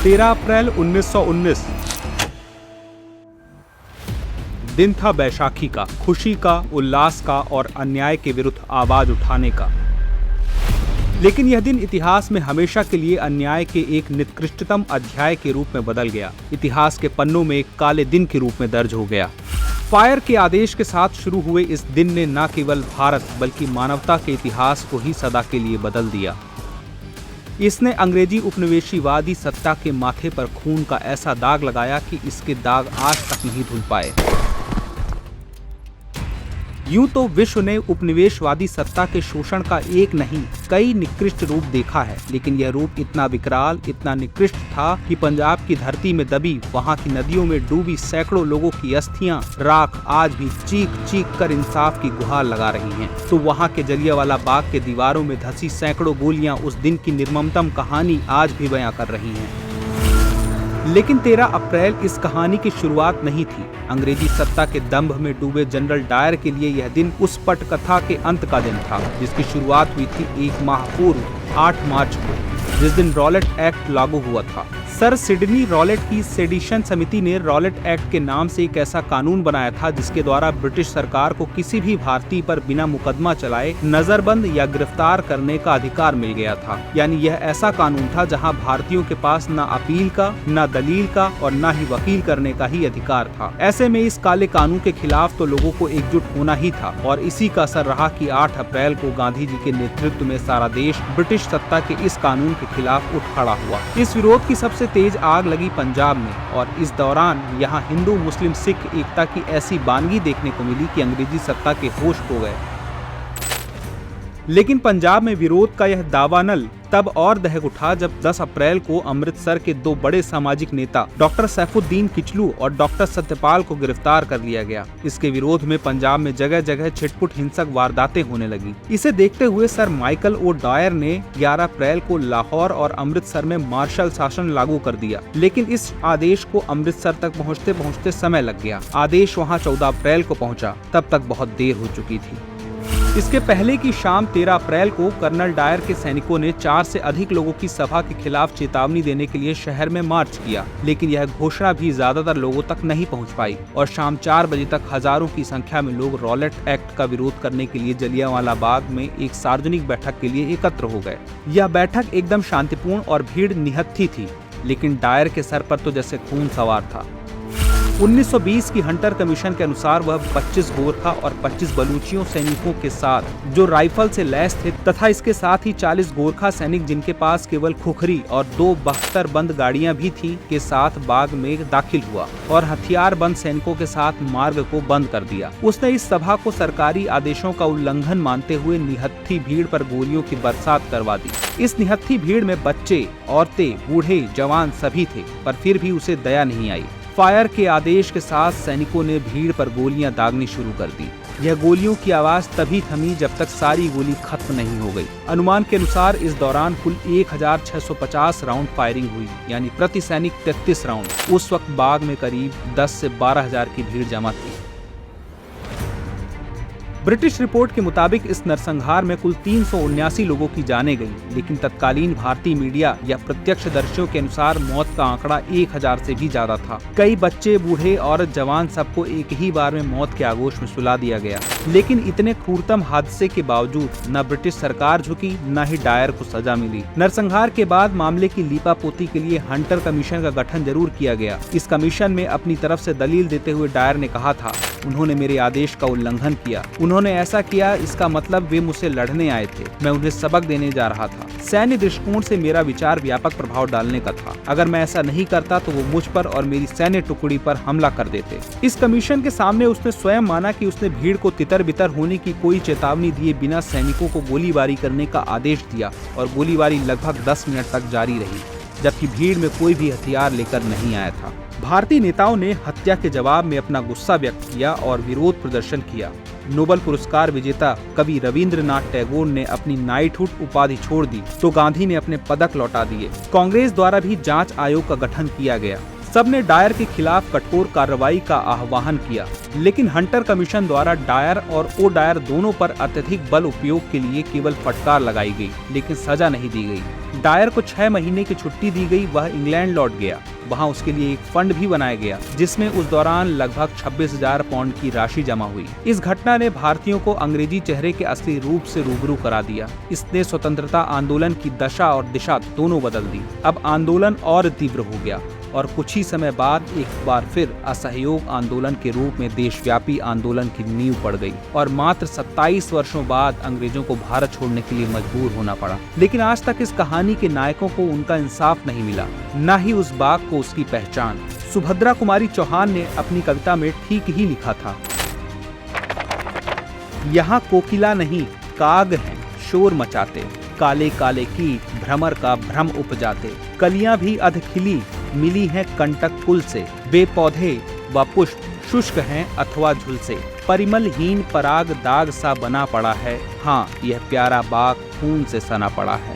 13 अप्रैल 1919 दिन था बैसाखी का, खुशी का, उल्लास का और अन्याय के विरुद्ध आवाज उठाने का। लेकिन यह दिन इतिहास में हमेशा के लिए अन्याय के एक निकृष्टतम अध्याय के रूप में बदल गया। इतिहास के पन्नों में एक काले दिन के रूप में दर्ज हो गया। फायर के आदेश के साथ शुरू हुए इस दिन ने न केवल भारत बल्कि मानवता के इतिहास को ही सदा के लिए बदल दिया। इसने अंग्रेजी उपनिवेशीवादी सत्ता के माथे पर खून का ऐसा दाग लगाया कि इसके दाग आज तक नहीं धुल पाए। यूं तो विश्व ने उपनिवेशवादी सत्ता के शोषण का एक नहीं कई निकृष्ट रूप देखा है, लेकिन यह रूप इतना विकराल, इतना निकृष्ट था कि पंजाब की धरती में दबी, वहां की नदियों में डूबी सैकड़ों लोगों की अस्थियां, राख आज भी चीख चीख कर इंसाफ की गुहार लगा रही हैं। तो वहां के जलियांवाला बाग के दीवारों में धंसी सैकड़ों गोलियां उस दिन की निर्ममतम कहानी आज भी बयां कर रही हैं। लेकिन 13 अप्रैल इस कहानी की शुरुआत नहीं थी। अंग्रेजी सत्ता के दंभ में डूबे जनरल डायर के लिए यह दिन उस पटकथा के अंत का दिन था, जिसकी शुरुआत हुई थी एक माह पूर्व 8 मार्च को, जिस दिन रॉलेट एक्ट लागू हुआ था। सर सिडनी रॉलेट की सेडिशन समिति ने रॉलेट एक्ट के नाम से एक ऐसा कानून बनाया था जिसके द्वारा ब्रिटिश सरकार को किसी भी भारतीय पर बिना मुकदमा चलाए नजरबंद या गिरफ्तार करने का अधिकार मिल गया था। यानी यह ऐसा कानून था जहां भारतीयों के पास न अपील का, न दलील का और न ही वकील करने का ही अधिकार था। ऐसे में इस काले कानून के खिलाफ तो लोगों को एकजुट होना ही था और इसी का असर रहा कि 8 अप्रैल को गांधी जी के नेतृत्व में सारा देश ब्रिटिश सत्ता के इस कानून के खिलाफ उठ खड़ा हुआ। इस विरोध की सबसे तेज आग लगी पंजाब में और इस दौरान यहाँ हिंदू मुस्लिम सिख एकता की ऐसी बानगी देखने को मिली कि अंग्रेजी सत्ता के होश खो गए। लेकिन पंजाब में विरोध का यह दावानल तब और दहक उठा जब 10 अप्रैल को अमृतसर के 2 बड़े सामाजिक नेता डॉक्टर सैफुद्दीन किचलू और डॉक्टर सत्यपाल को गिरफ्तार कर लिया गया। इसके विरोध में पंजाब में जगह जगह छिटपुट हिंसक वारदातें होने लगी। इसे देखते हुए सर माइकल ओ डायर ने 11 अप्रैल को लाहौर और अमृतसर में मार्शल शासन लागू कर दिया, लेकिन इस आदेश को अमृतसर तक पहुँचते पहुँचते समय लग गया। आदेश वहाँ 14 अप्रैल को पहुँचा, तब तक बहुत देर हो चुकी थी। इसके पहले की शाम 13 अप्रैल को कर्नल डायर के सैनिकों ने 4 से अधिक लोगों की सभा के खिलाफ चेतावनी देने के लिए शहर में मार्च किया, लेकिन यह घोषणा भी ज्यादातर लोगों तक नहीं पहुंच पाई और शाम 4 बजे तक हजारों की संख्या में लोग रॉलेट एक्ट का विरोध करने के लिए जलियांवाला बाग में एक सार्वजनिक बैठक के लिए एकत्र हो गए। यह बैठक एकदम शांतिपूर्ण और भीड़ निहत्थी थी, लेकिन डायर के सर पर तो जैसे खून सवार था। 1920 की हंटर कमीशन के अनुसार वह 25 गोरखा और 25 बलूचियों सैनिकों के साथ जो राइफल से लैस थे तथा इसके साथ ही 40 गोरखा सैनिक जिनके पास केवल खुखरी और 2 72 बंद गाड़ियां भी थी के साथ बाग में दाखिल हुआ और हथियार बंद सैनिकों के साथ मार्ग को बंद कर दिया। उसने इस सभा को सरकारी आदेशों का उल्लंघन मानते हुए निहत्थी भीड़ पर गोलियों की बरसात करवा दी। इस निहत्थी भीड़ में बच्चे, औरतें, बूढ़े, जवान सभी थे, पर फिर भी उसे दया नहीं आई। फायर के आदेश के साथ सैनिकों ने भीड़ पर गोलियां दागनी शुरू कर दी। यह गोलियों की आवाज तभी थमी जब तक सारी गोली खत्म नहीं हो गई। अनुमान के अनुसार इस दौरान कुल 1650 राउंड फायरिंग हुई, यानी प्रति सैनिक 33 राउंड। उस वक्त बाग में करीब 10 से 12 हजार की भीड़ जमा थी। ब्रिटिश रिपोर्ट के मुताबिक इस नरसंहार में कुल 379 लोगों की जानें गईं, लेकिन तत्कालीन भारतीय मीडिया या प्रत्यक्षदर्शियों के अनुसार मौत का आंकड़ा 1000 से भी ज्यादा था। कई बच्चे, बूढ़े, औरत, जवान सबको एक ही बार में मौत के आगोश में सुला दिया गया। लेकिन इतने क्रूरतम हादसे के बावजूद न ब्रिटिश सरकार झुकी, न ही डायर को सजा मिली। नरसंहार के बाद मामले की लीपापोती के लिए हंटर कमीशन का गठन जरूर किया गया। इस कमीशन में अपनी तरफ से दलील देते हुए डायर ने कहा था, उन्होंने मेरे आदेश का उल्लंघन किया। उन्होंने ऐसा किया, इसका मतलब वे मुझसे लड़ने आए थे, मैं उन्हें सबक देने जा रहा था। सैन्य दृष्टिकोण से मेरा विचार व्यापक प्रभाव डालने का था। अगर मैं ऐसा नहीं करता तो वो मुझ पर और मेरी सैन्य टुकड़ी पर हमला कर देते। इस कमीशन के सामने उसने स्वयं माना कि उसने भीड़ को तितर बितर होने की कोई चेतावनी दिए बिना सैनिकों को गोलीबारी करने का आदेश दिया और गोलीबारी लगभग 10 मिनट तक जारी रही, जबकि भीड़ में कोई भी हथियार लेकर नहीं आया था। भारतीय नेताओं ने हत्या के जवाब में अपना गुस्सा व्यक्त किया और विरोध प्रदर्शन किया। नोबेल पुरस्कार विजेता कवि रविंद्रनाथ टैगोर ने अपनी नाइटहुड उपाधि छोड़ दी तो गांधी ने अपने पदक लौटा दिए। कांग्रेस द्वारा भी जांच आयोग का गठन किया गया। सबने डायर के खिलाफ कठोर कार्रवाई का आह्वान किया, लेकिन हंटर कमीशन द्वारा डायर और ओ डायर दोनों पर अत्यधिक बल उपयोग के लिए केवल फटकार लगाई गई, लेकिन सजा नहीं दी गई। डायर को 6 महीने की छुट्टी दी गई। वह इंग्लैंड लौट गया। वहां उसके लिए एक फंड भी बनाया गया जिसमें उस दौरान लगभग 26,000 पाउंड की राशि जमा हुई। इस घटना ने भारतीयों को अंग्रेजी चेहरे के असली रूप से रूबरू करा दिया। इसने स्वतंत्रता आंदोलन की दशा और दिशा दोनों बदल दी। अब आंदोलन और तीव्र हो गया और कुछ ही समय बाद एक बार फिर असहयोग आंदोलन के रूप में देशव्यापी आंदोलन की नींव पड़ गई और मात्र 27 वर्षों बाद अंग्रेजों को भारत छोड़ने के लिए मजबूर होना पड़ा। लेकिन आज तक इस कहानी के नायकों को उनका इंसाफ नहीं मिला, न ही उस बाघ को उसकी पहचान। सुभद्रा कुमारी चौहान ने अपनी कविता में ठीक ही लिखा था, यहाँ कोकिला नहीं काग हैं शोर मचाते, काले काले कीट भ्रमर का भ्रम उपजाते, कलियां भी अध खिली मिली हैं कंटक कुल से, वे पौधे व पुष्प शुष्क हैं अथवा झुलसे, परिमलहीन पराग दाग सा बना पड़ा है, हाँ यह प्यारा बाग खून से सना पड़ा है।